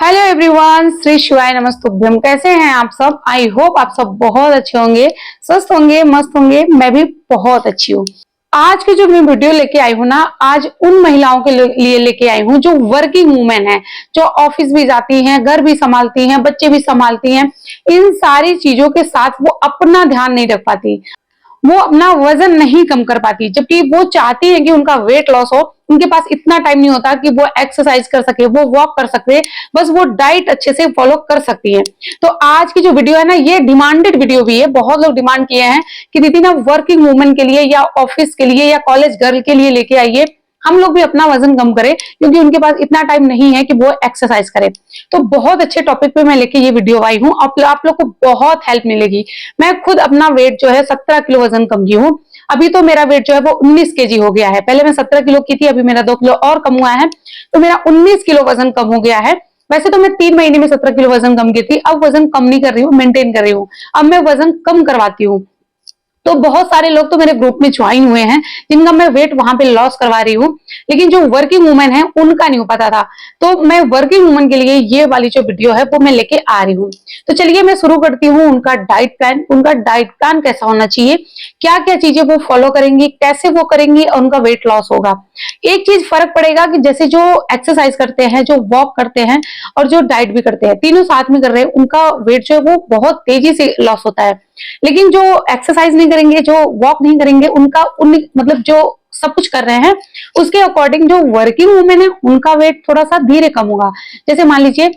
Hello everyone, Shri शिवाय नमस्तुभ्यम। कैसे हैं आप सब? आई होप आप सब बहुत अच्छे होंगे, स्वस्थ होंगे, मस्त होंगे। मैं भी बहुत अच्छी हूँ। आज की जो मैं वीडियो लेके आई हूँ ना, आज उन महिलाओं के लिए लेके आई हूँ जो वर्किंग वूमेन है, जो ऑफिस भी जाती हैं, घर भी संभालती हैं, बच्चे भी संभालती हैं। इन सारी चीजों के साथ वो अपना ध्यान नहीं रख पाती, वो अपना वजन नहीं कम कर पाती, जबकि वो चाहती है कि उनका वेट लॉस हो। उनके पास इतना टाइम नहीं होता कि वो एक्सरसाइज कर सके, वो वॉक कर सकते, बस वो डाइट अच्छे से फॉलो कर सकती है। तो आज की जो वीडियो है ना, ये डिमांडेड वीडियो भी है। बहुत लोग डिमांड किए हैं कि दीदी ना वर्किंग वुमेन के लिए या ऑफिस के लिए या कॉलेज गर्ल के लिए लेके आइए, हम लोग भी अपना वजन कम करें, क्योंकि उनके पास इतना टाइम नहीं है कि वो एक्सरसाइज करें। तो बहुत अच्छे टॉपिक पे मैं लेके ये वीडियो आई हूँ। आप लोग को बहुत हेल्प मिलेगी। मैं खुद अपना वेट जो है 17 किलो वजन कम की हूँ। अभी तो मेरा वेट जो है वो 19 केजी हो गया है। पहले मैं 17 किलो की थी, अभी मेरा 2 किलो और कम हुआ है, तो मेरा 19 किलो वजन कम हो गया है। वैसे तो मैं 3 महीने में 17 किलो वजन कम की थी, अब वजन कम नहीं कर रही हूँ, मेंटेन कर रही हूँ। अब मैं वजन कम करवाती हूँ। तो बहुत सारे लोग तो मेरे ग्रुप में ज्वाइन हुए हैं जिनका मैं वेट वहां पे लॉस करवा रही हूँ, लेकिन जो वर्किंग वुमेन है उनका नहीं हो पाता था। तो मैं वर्किंग वुमेन के लिए ये वाली जो वीडियो है वो मैं लेके आ रही हूँ। तो चलिए मैं शुरू करती हूँ उनका डाइट प्लान। उनका डाइट प्लान कैसा होना चाहिए, क्या क्या चीजें वो फॉलो करेंगी, कैसे वो करेंगी और उनका वेट लॉस होगा। एक चीज फर्क पड़ेगा कि जैसे जो एक्सरसाइज करते हैं, जो वॉक करते हैं और जो डाइट भी करते हैं, तीनों साथ में कर रहे हैं, उनका वेट जो है वो बहुत तेजी से लॉस होता है। लेकिन जो एक्सरसाइज नहीं करेंगे, जो वॉक नहीं करेंगे, उनका मतलब जो सब कुछ कर रहे हैं उसके अकॉर्डिंग जो वर्किंग वुमेन है उनका वेट थोड़ा सा धीरे कम होगा। जैसे मान लीजिए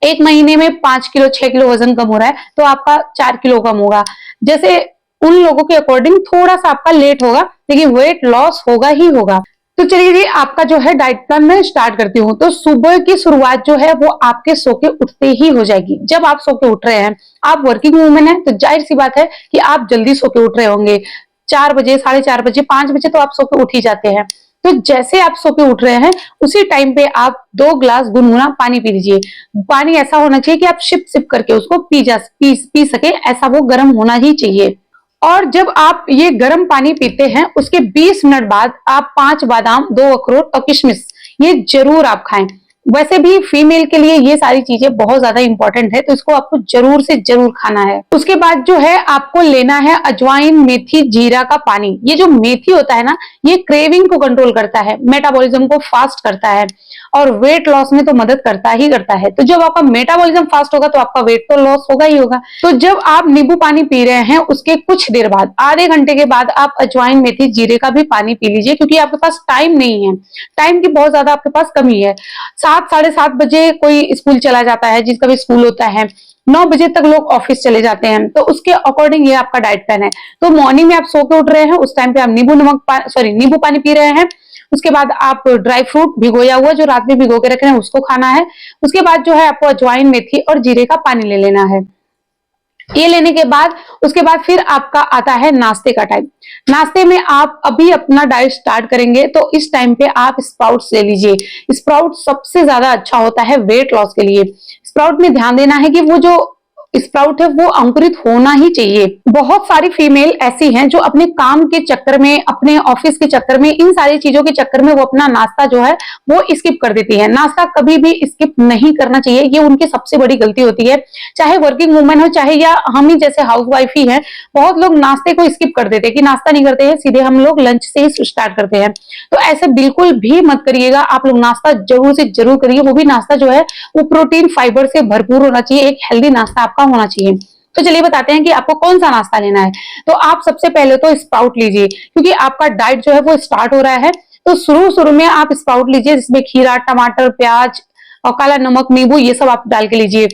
1 महीने में 5 किलो 6 किलो वजन कम हो रहा है, तो आपका 4 किलो कम होगा। जैसे उन लोगों के अकॉर्डिंग थोड़ा सा आपका लेट होगा, लेकिन वेट लॉस होगा ही होगा। तो चलिए जी, आपका जो है डाइट प्लान मैं स्टार्ट करती हूँ। तो सुबह की शुरुआत जो है वो आपके सो के उठते ही हो जाएगी। जब आप सो के उठ रहे हैं, आप वर्किंग वूमेन है, तो जाहिर सी बात है कि आप जल्दी सो के उठ रहे होंगे। 4 बजे, 4:30 बजे, 5 बजे तो आप सो के उठ ही जाते हैं। तो जैसे आप सो के उठ रहे हैं, उसी टाइम पे आप 2 ग्लास गुनगुना पानी पी लीजिए। पानी ऐसा होना चाहिए कि आप सिप सिप करके उसको पी सके, ऐसा वो गर्म होना ही चाहिए। और जब आप ये गर्म पानी पीते हैं, उसके 20 मिनट बाद आप 5 बादाम, 2 अखरोट और किशमिश ये जरूर आप खाएं। वैसे भी फीमेल के लिए ये सारी चीजें बहुत ज्यादा इंपॉर्टेंट है, तो इसको आपको जरूर से जरूर खाना है। उसके बाद जो है आपको लेना है अजवाइन, मेथी, जीरा का पानी। ये जो मेथी होता है ना, ये क्रेविंग को कंट्रोल करता है, मेटाबॉलिज्म को फास्ट करता है और वेट लॉस में तो मदद करता ही करता है। तो जब आपका मेटाबॉलिज्म फास्ट होगा तो आपका वेट तो लॉस होगा ही होगा। तो जब आप नींबू पानी पी रहे हैं, उसके कुछ देर बाद, आधे घंटे के बाद, आप अजवाइन, मेथी, जीरे का भी पानी पी लीजिए, क्योंकि आपके पास टाइम नहीं है, टाइम की बहुत ज्यादा आपके पास कमी है। 7 7:30 बजे कोई स्कूल चला जाता है, जिसका भी स्कूल होता है। 9 बजे तक लोग ऑफिस चले जाते हैं, तो उसके अकॉर्डिंग ये आपका डाइट प्लान है। तो मॉर्निंग में आप सो के उठ रहे हैं, उस टाइम पे आप नींबू पानी पी रहे हैं। उसके बाद आप ड्राई फ्रूट भिगोया हुआ जो रात में भिगो के रखे हैं उसको खाना है। उसके बाद जो है आपको अजवाइन, मेथी और जीरे का पानी ले लेना है। ये लेने के बाद उसके बाद फिर आपका आता है नाश्ते का टाइम। नाश्ते में आप अभी अपना डाइट स्टार्ट करेंगे, तो इस टाइम पे आप स्प्राउट्स ले लीजिए। स्प्राउट सबसे ज्यादा अच्छा होता है वेट लॉस के लिए। स्प्राउट में ध्यान देना है कि वो जो स्प्राउट है वो अंकुरित होना ही चाहिए। बहुत सारी फीमेल ऐसी हैं जो अपने काम के चक्कर में, अपने ऑफिस के चक्कर में, इन सारी चीजों के चक्कर में वो अपना नाश्ता जो है वो स्किप कर देती है। नाश्ता कभी भी स्किप नहीं करना चाहिए, ये उनकी सबसे बड़ी गलती होती है। चाहे वर्किंग वुमेन हो, चाहे या हम ही जैसे हाउस वाइफ ही है, बहुत लोग नाश्ते को स्किप कर देते हैं कि नाश्ता नहीं करते हैं, सीधे हम लोग लंच से ही स्टार्ट करते हैं। तो ऐसे बिल्कुल भी मत करिएगा। आप लोग नाश्ता जरूर से जरूर करिए। वो भी नाश्ता जो है वो प्रोटीन, फाइबर से भरपूर होना चाहिए, एक हेल्दी नाश्ता आपका होना चाहिए। तो चलिए बताते हैं कि आपको कौन सा नाश्ता लेना है। तो आप सबसे पहले तो स्प्राउट लीजिए, क्योंकि आपका डाइट जो है वो स्टार्ट हो रहा है। तो शुरू में आप स्प्राउट लीजिए, जिसमें खीरा, टमाटर, प्याज और काला नमक, नींबू ये सब आप डाल के लीजिए।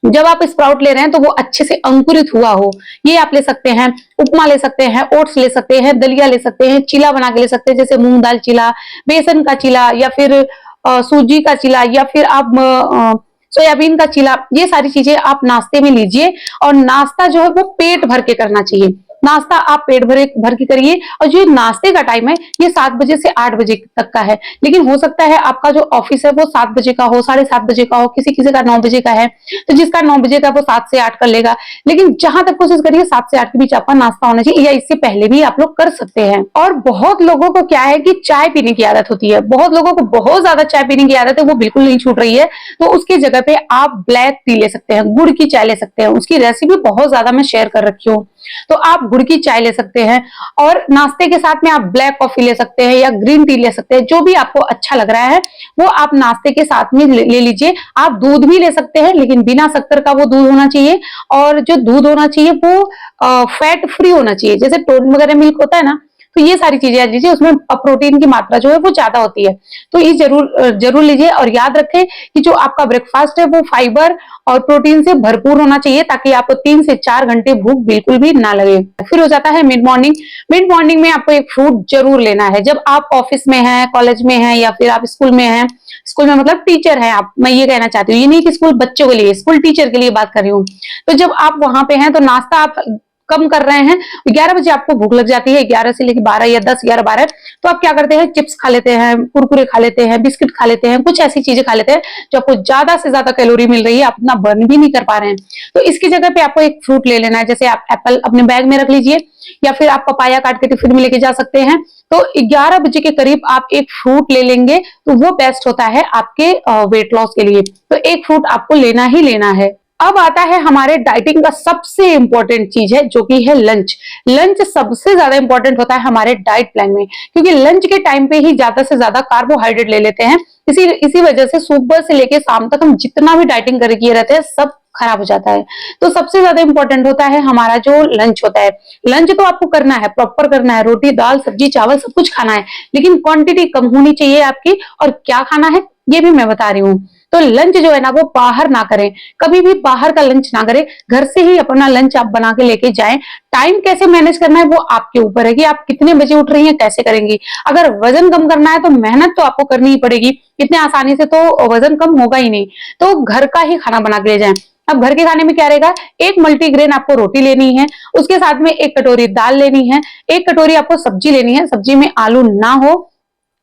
जब आप स्प्राउट ले रहे हैं तो वो अच्छे से अंकुरित हुआ हो, ये आप ले सकते हैं। उपमा ले सकते हैं, ओट्स ले सकते हैं, दलिया ले सकते हैं, चीला बना के ले सकते हैं, जैसे मूंग दाल चीला, बेसन का चीला, या फिर सूजी का चीला, या फिर आप सोयाबीन का चीला। ये सारी चीजें आप नाश्ते में लीजिए, और नाश्ता जो है वो पेट भर के करना चाहिए। नाश्ता आप पेट भर के करिए। और जो नाश्ते का टाइम है ये 7 बजे से 8 बजे तक का है, लेकिन हो सकता है आपका जो ऑफिस है वो 7 बजे का हो, 7:30 बजे का हो, किसी किसी का 9 बजे का है, तो जिसका 9 बजे का वो 7 से 8 कर लेगा। लेकिन जहां तक कोशिश करिए 7 से 8 के बीच आपका नाश्ता होना चाहिए, या इससे पहले भी आप लोग कर सकते हैं। और बहुत लोगों को क्या है कि चाय पीने की आदत होती है, बहुत लोगों को बहुत ज्यादा चाय पीने की आदत है, वो बिल्कुल नहीं छूट रही है। तो उसकी जगह पे आप ब्लैक टी ले सकते हैं, गुड़ की चाय ले सकते हैं। उसकी रेसिपी बहुत ज्यादा मैं शेयर कर रखी हूँ, तो आप गुड़ की चाय ले सकते हैं। और नाश्ते के साथ में आप ब्लैक कॉफी ले सकते हैं या ग्रीन टी ले सकते हैं, जो भी आपको अच्छा लग रहा है वो आप नाश्ते के साथ में ले लीजिए। आप दूध भी ले सकते हैं, लेकिन बिना शक्कर का वो दूध होना चाहिए। और जो दूध होना चाहिए वो फैट फ्री होना चाहिए, जैसे टोन वगैरह मिल्क होता है ना, तो ये सारी चीजें आ लीजिए, उसमें प्रोटीन की मात्रा जो है वो ज्यादा होती है। तो ये जरूर लीजिए। और याद रखें कि जो आपका ब्रेकफास्ट है वो फाइबर और प्रोटीन से भरपूर होना चाहिए, ताकि आपको 3 से 4 घंटे भूख बिल्कुल भी ना लगे। फिर हो जाता है मिड मॉर्निंग। मिड मॉर्निंग में आपको एक फ्रूट जरूर लेना है। जब आप ऑफिस में हैं, कॉलेज में हैं, या फिर आप स्कूल में हैं, स्कूल में मतलब टीचर हैं आप, मैं ये कहना चाहती हूँ, ये नहीं कि स्कूल बच्चों के लिए, स्कूल टीचर के लिए बात कर रही हूँ। तो जब आप वहां पे हैं तो नाश्ता आप कम कर रहे हैं, 11 बजे आपको भूख लग जाती है, 11 से लेकर 12 या 10, 11, 12, तो आप क्या करते हैं, चिप्स खा लेते हैं, कुरकुरे खा लेते हैं, बिस्किट खा लेते हैं, कुछ ऐसी चीजें खा लेते हैं जो आपको ज्यादा से ज्यादा कैलोरी मिल रही है, आप अपना बर्न भी नहीं कर पा रहे हैं। तो इसकी जगह पे आपको एक फ्रूट ले लेना है, जैसे आप एप्पल अपने बैग में रख लीजिए, या फिर आप पपाया काट के टिफिन में लेके जा सकते हैं। तो 11 बजे के करीब आप एक फ्रूट ले लेंगे तो वो बेस्ट होता है आपके वेट लॉस के लिए। तो एक फ्रूट आपको लेना ही लेना है। अब आता है हमारे डाइटिंग का सबसे इंपॉर्टेंट चीज है, जो कि है लंच। लंच सबसे ज्यादा इंपॉर्टेंट होता है हमारे डाइट प्लान में, क्योंकि लंच के टाइम पे ही ज्यादा से ज्यादा कार्बोहाइड्रेट ले लेते हैं। इसी वजह से सुबह से लेके शाम तक हम जितना भी डाइटिंग करके किए रहते हैं सब खराब हो जाता है। तो सबसे ज्यादा इंपॉर्टेंट होता है हमारा जो लंच होता है। लंच तो आपको करना है, प्रॉपर करना है, रोटी दाल सब्जी चावल सब कुछ खाना है, लेकिन क्वांटिटी कम होनी चाहिए आपकी। और क्या खाना है ये भी मैं बता रही हूँ। तो लंच जो है ना वो बाहर ना करें, कभी भी बाहर का लंच ना करें, घर से ही अपना लंच आप बना के लेके जाएं। टाइम कैसे मैनेज करना है वो आपके ऊपर है कि आप कितने बजे उठ रही हैं, कैसे करेंगी। अगर वजन कम करना है तो मेहनत तो आपको करनी ही पड़ेगी, इतने आसानी से तो वजन कम होगा ही नहीं। तो घर का ही खाना बना के ले जाएं। अब घर के खाने में क्या रहेगा, एक मल्टीग्रेन आपको रोटी लेनी है, उसके साथ में 1 कटोरी दाल लेनी है, 1 कटोरी आपको सब्जी लेनी है। सब्जी में आलू ना हो,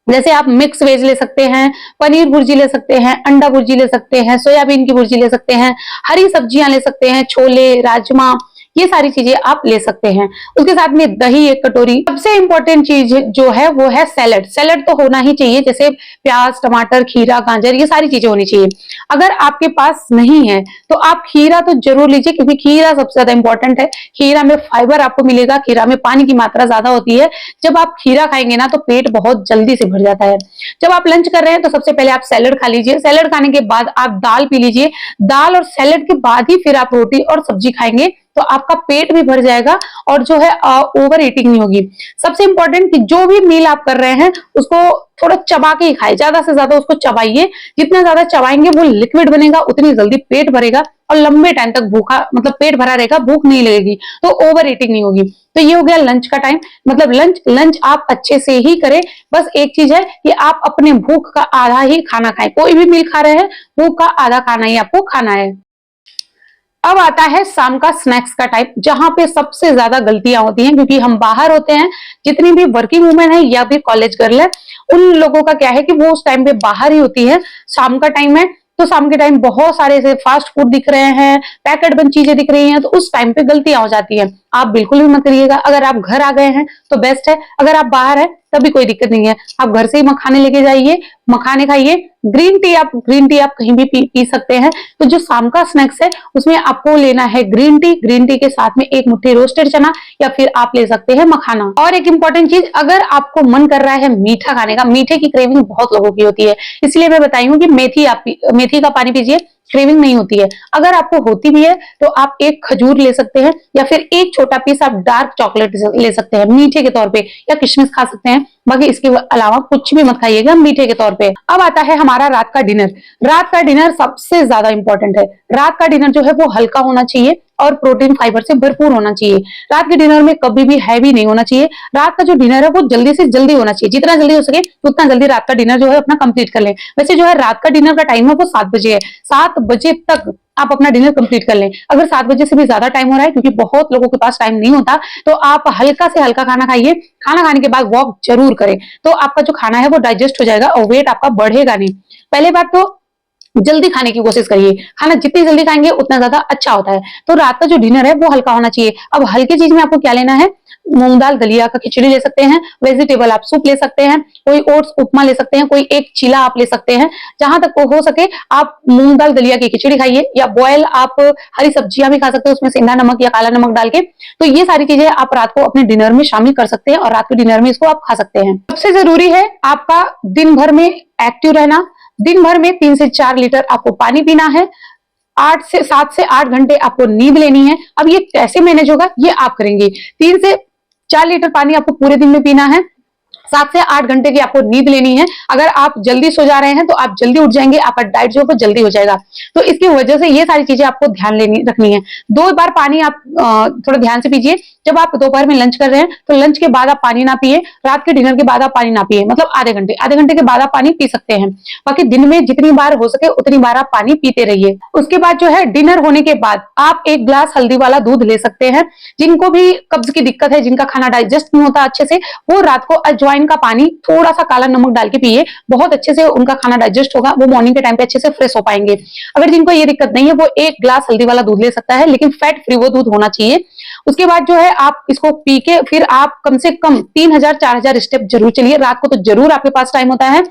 जैसे आप मिक्स वेज ले सकते हैं, पनीर भुर्जी ले सकते हैं, अंडा भुर्जी ले सकते हैं, सोयाबीन की भुर्जी ले सकते हैं, हरी सब्जियां ले सकते हैं, छोले राजमा, ये सारी चीजें आप ले सकते हैं। उसके साथ में दही 1 कटोरी। सबसे इंपॉर्टेंट चीज जो है वो है सैलड। सैलड तो होना ही चाहिए, जैसे प्याज टमाटर खीरा गाजर ये सारी चीजें होनी चाहिए। अगर आपके पास नहीं है तो आप खीरा तो जरूर लीजिए, क्योंकि खीरा सबसे ज्यादा इंपॉर्टेंट है। खीरा में फाइबर आपको मिलेगा, खीरा में पानी की मात्रा ज्यादा होती है। जब आप खीरा खाएंगे ना तो पेट बहुत जल्दी से भर जाता है। जब आप लंच कर रहे हैं तो सबसे पहले आप सैलड खा लीजिए, सैलड खाने के बाद आप दाल पी लीजिए, दाल और सैलड के बाद ही फिर आप रोटी और सब्जी खाएंगे, तो आपका पेट भी भर जाएगा और जो है ओवर ईटिंग नहीं होगी। सबसे इंपॉर्टेंट कि जो भी मील आप कर रहे हैं उसको थोड़ा चबा के ही खाए, ज्यादा से ज्यादा उसको चबाइए। जितना ज्यादा चबाएंगे वो लिक्विड बनेगा, उतनी जल्दी पेट भरेगा और लंबे टाइम तक भूखा मतलब पेट भरा रहेगा, भूख नहीं लगेगी, तो ओवर ईटिंग नहीं होगी। तो ये हो गया लंच का टाइम। मतलब लंच आप अच्छे से ही करें। बस एक चीज है कि आप अपने भूख का आधा ही खाना खाएं। कोई भी मील खा रहे हैं भूख का आधा खाना ही आपको खाना है। अब आता है शाम का स्नैक्स का टाइम, जहां पे सबसे ज्यादा गलतियां होती हैं, क्योंकि हम बाहर होते हैं। जितनी भी वर्किंग वुमेन है या भी कॉलेज गर्ल है, उन लोगों का क्या है कि वो उस टाइम पे बाहर ही होती है। शाम का टाइम है तो शाम के टाइम बहुत सारे ऐसे फास्ट फूड दिख रहे हैं, पैकेट बंद चीजें दिख रही हैं, तो उस टाइम पे गलतियां हो जाती है। आप बिल्कुल भी मत करिएगा। अगर आप घर आ गए हैं तो बेस्ट है, अगर आप बाहर है तभी कोई दिक्कत नहीं है, आप घर से ही मखाने लेके जाइए, मखाने खाइए। ग्रीन टी आप कहीं भी पी सकते हैं। तो जो शाम का स्नैक्स है उसमें आपको लेना है ग्रीन टी, ग्रीन टी के साथ में 1 मुट्ठी रोस्टेड चना, या फिर आप ले सकते हैं मखाना। और एक इंपॉर्टेंट चीज, अगर आपको मन कर रहा है मीठा खाने का, मीठे की क्रेविंग बहुत लोगों की होती है, इसलिए मैं बताई हूँ कि मेथी का पानी पीजिए, क्रेविंग नहीं होती है। अगर आपको होती भी है तो आप 1 खजूर ले सकते हैं, या फिर 1 छोटा पीस आप डार्क चॉकलेट ले सकते हैं मीठे के तौर पे, या किशमिश खा सकते हैं। बाकी इसके अलावा कुछ भी मत खाइएगा मीठे के तौर पे। अब आता है हमारा रात का डिनर। रात का डिनर सबसे ज्यादा इंपॉर्टेंट है। रात का डिनर जो है वो हल्का होना चाहिए और प्रोटीन फाइबर से भरपूर होना चाहिए। रात के डिनर में कभी भी हैवी नहीं होना चाहिए। रात का जो डिनर है वो जल्दी से जल्दी होना चाहिए, जितना जल्दी हो सके उतना जल्दी रात का डिनर जो है अपना कंप्लीट कर लें। वैसे जो है रात का डिनर का टाइम है वो 7 बजे है, 7 बजे तक आप अपना डिनर कंप्लीट कर लें। अगर 7 बजे से भी ज्यादा टाइम हो रहा है, क्योंकि बहुत लोगों के पास टाइम नहीं होता, तो आप हल्का से हल्का खाना खाइए। खाना खाने के बाद वॉक जरूर करें, तो आपका जो खाना है वो डाइजेस्ट हो जाएगा और वेट आपका बढ़ेगा नहीं। पहले बात तो जल्दी खाने की कोशिश करिए। खाना जितनी जल्दी खाएंगे उतना ज्यादा अच्छा होता है। तो रात का जो डिनर है वो हल्का होना चाहिए। अब हल्की चीज में आपको क्या लेना है, मूंग दाल दलिया का खिचड़ी ले सकते हैं, वेजिटेबल आप सूप ले सकते हैं, कोई ओट्स उपमा ले सकते हैं, कोई एक चीला आप ले सकते हैं। जहां तक हो सके आप मूंग दाल दलिया की खिचड़ी खाइए, या बॉयल आप हरी सब्जियां भी खा सकते हैं, उसमें सेंधा नमक या काला नमक डाल के। तो ये सारी चीजें आप रात को अपने डिनर में शामिल कर सकते हैं और रात के डिनर में इसको आप खा सकते हैं। सबसे जरूरी है आपका दिन भर में एक्टिव रहना। दिन भर में 3 से 4 लीटर आपको पानी पीना है। 7 से 8 घंटे आपको नींद लेनी है। अब ये कैसे मैनेज होगा, ये आप करेंगे। 3 से 4 लीटर पानी आपको पूरे दिन में पीना है। 7 से 8 घंटे की आपको नींद लेनी है। अगर आप जल्दी सो जा रहे हैं तो आप जल्दी उठ जाएंगे, आपका डाइट जो है वो जल्दी हो जाएगा। तो इसकी वजह से ये सारी चीजें आपको ध्यान रखनी है। 2 बार पानी आप थोड़ा ध्यान से पीजिए। जब आप दोपहर में लंच कर रहे हैं तो लंच के बाद आप पानी ना पिए, रात के डिनर के बाद आप पानी ना पिए, मतलब आधे घंटे के बाद आप पानी पी सकते हैं। बाकी दिन में जितनी बार हो सके उतनी बार आप पानी पीते रहिए। उसके बाद जो है, डिनर होने के बाद आप 1 ग्लास हल्दी वाला दूध ले सकते हैं। जिनको भी कब्ज की दिक्कत है, जिनका खाना डाइजेस्ट नहीं होता अच्छे से, वो रात को अजवाइन का पानी थोड़ा सा काला नमक डाल के पिए। बहुत अच्छे से उनका खाना डाइजेस्ट होगा, वो मॉर्निंग के टाइम पे अच्छे से फ्रेश हो पाएंगे। अगर जिनको ये दिक्कत नहीं है, वो 1 ग्लास हल्दी वाला दूध ले सकता है, लेकिन फैट फ्री वो दूध होना चाहिए। उसके बाद जो है, आप इसको पी के फिर आप कम से कम 3000-4000 स्टेप जरूर चलिए। रात को तो जरूर आपके पास टाइम होता है,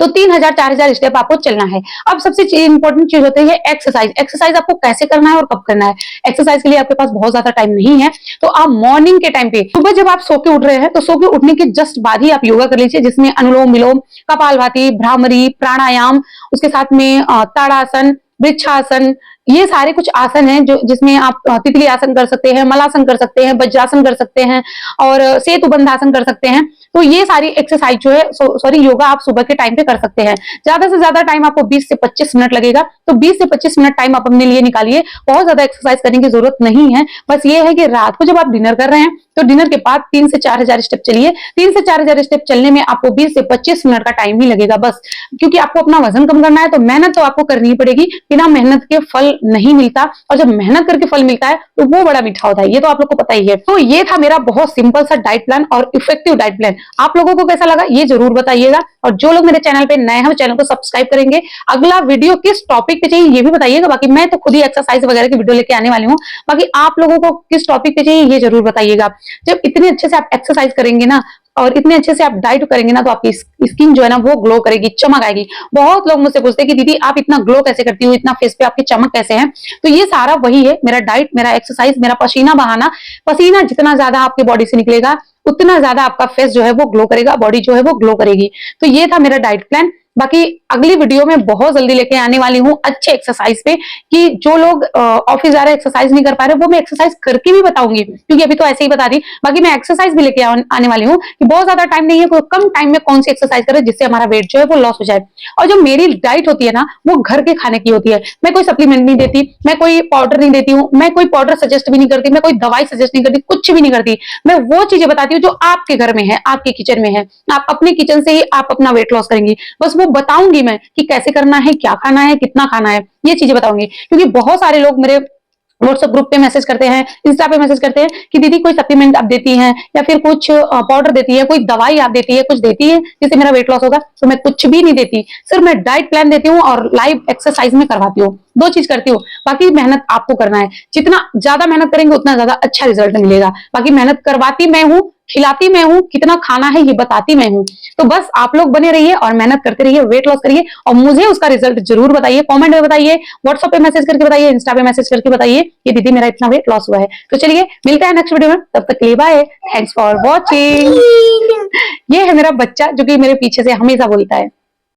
तो 3000-4000 स्टेप आपको चलना है। अब सबसे इंपॉर्टेंट चीज होती है एक्सरसाइज। एक्सरसाइज आपको कैसे करना है और कब करना है। एक्सरसाइज के लिए आपके पास बहुत ज्यादा टाइम नहीं है, तो आप मॉर्निंग के टाइम पे, सुबह जब आप सो के उठ रहे हैं, तो सो के उठने के जस्ट बाद ही आप योगा कर लीजिए, जिसमें अनुलोम विलोम, कपालभाति, भ्रामरी, प्राणायाम, उसके साथ में ताड़ासन, वृक्षासन, ये सारे कुछ आसन हैं जो जिसमें आप तितली आसन कर सकते हैं, मलासन कर सकते हैं, वज्रासन कर सकते हैं और सेतुबंधासन कर सकते हैं। तो ये सारी एक्सरसाइज जो है, सॉरी योगा, आप सुबह के टाइम पे कर सकते हैं। ज्यादा से ज्यादा टाइम आपको 20 से 25 मिनट लगेगा, तो 20 से 25 मिनट टाइम आप अपने लिए निकालिए। बहुत ज्यादा एक्सरसाइज करने की जरूरत नहीं है। बस ये है कि रात को जब आप डिनर कर रहे हैं, तो डिनर के बाद 3 से 4000 स्टेप चलिए। 3 से 4000 स्टेप चलने में आपको 20 से 25 मिनट का टाइम ही लगेगा बस। क्योंकि आपको अपना वजन कम करना है, तो मेहनत तो आपको करनी ही पड़ेगी। बिना मेहनत के फल नहीं मिलता, और जब मेहनत करके फल मिलता है तो वो बड़ा मीठा होता है, ये तो आप लोग को पता ही है। तो ये था मेरा बहुत सिंपल सा डाइट प्लान और इफेक्टिव डाइट प्लान। आप लोगों को कैसा लगा ये जरूर बताइएगा, और जो लोग मेरे चैनल पे नए हैं, चैनल को सब्सक्राइब करेंगे। अगला वीडियो किस टॉपिक पे चाहिए ये भी बताइएगा। बाकी मैं तो खुद ही एक्सरसाइज वगैरह की वीडियो लेके आने वाली हूँ, बाकी आप लोगों को किस टॉपिक पे चाहिए ये जरूर बताइएगा। जब इतने अच्छे से आप एक्सरसाइज करेंगे ना, और इतने अच्छे से आप डाइट करेंगे ना, तो आपकी स्किन जो है ना वो ग्लो करेगी, चमक आएगी। बहुत लोग मुझसे पूछते हैं कि दीदी आप इतना ग्लो कैसे करती हो, इतना फेस पे आपकी चमक कैसे है। तो ये सारा वही है, मेरा डाइट, मेरा एक्सरसाइज, मेरा पसीना बहाना। पसीना जितना ज्यादा आपके बॉडी से निकलेगा, उतना ज्यादा आपका फेस जो है वो ग्लो करेगा, बॉडी जो है वो ग्लो करेगी। तो ये था मेरा डाइट प्लान। बाकी अगली वीडियो में बहुत जल्दी लेके आने वाली हूँ अच्छे एक्सरसाइज पे, कि जो लोग ऑफिस जा रहे एक्सरसाइज नहीं कर पा रहे, वो मैं एक्सरसाइज करके भी बताऊंगी, क्योंकि अभी तो ऐसे ही बता दी। बाकी मैं एक्सरसाइज भी लेके आने वाली हूँ, कि बहुत ज्यादा टाइम नहीं है, कम टाइम में कौन सी एक्सरसाइज करे जिससे हमारा वेट जो है वो लॉस हो जाए। और जो मेरी डाइट होती है ना, वो घर के खाने की होती है। मैं कोई सप्लीमेंट नहीं देती, मैं कोई पाउडर नहीं देती हूँ, मैं कोई पाउडर सजेस्ट भी नहीं करती, मैं कोई दवाई सजेस्ट नहीं करती, कुछ भी नहीं करती। मैं वो चीजें बताती हूँ जो आपके घर में है, आपके किचन में है। आप अपने किचन से ही आप अपना वेट लॉस करेंगी। बस वो बताऊंगी मैं कि कैसे करना है, क्या खाना है, कितना खाना है, ये चीजें बताऊंगी। क्योंकि बहुत सारे लोग मेरे व्हाट्सएप ग्रुप पे मैसेज करते हैं, इंस्टा पे मैसेज करते हैं कि दीदी कोई सप्लीमेंट आप देती हैं, या फिर कुछ पाउडर देती है, कोई दवाई आप देती है, कुछ देती है जिससे मेरा वेट लॉस होगा। तो मैं कुछ भी नहीं देती, सिर्फ मैं डाइट प्लान देती हूँ और लाइव एक्सरसाइज में करवाती हूँ। 2 चीज करती हूँ। बाकी मेहनत आपको करना है, जितना ज्यादा मेहनत करेंगे उतना ज्यादा अच्छा रिजल्ट मिलेगा। बाकी मेहनत करवाती मैं हूँ, खिलाती मैं हूँ, कितना खाना है ये बताती मैं हूँ। तो बस आप लोग बने रहिए और मेहनत करते रहिए, वेट लॉस करिए, और मुझे उसका रिजल्ट जरूर बताइए, कमेंट में बताइए, व्हाट्सएप पे मैसेज करके बताइए, इंस्टा पे मैसेज करके बताइए कि दीदी मेरा इतना वेट लॉस हुआ है। तो चलिए मिलते हैं नेक्स्ट वीडियो में, तब तक के लिए बाय, थैंक्स फॉर वॉचिंग। ये है मेरा बच्चा जो कि मेरे पीछे से हमेशा बोलता है।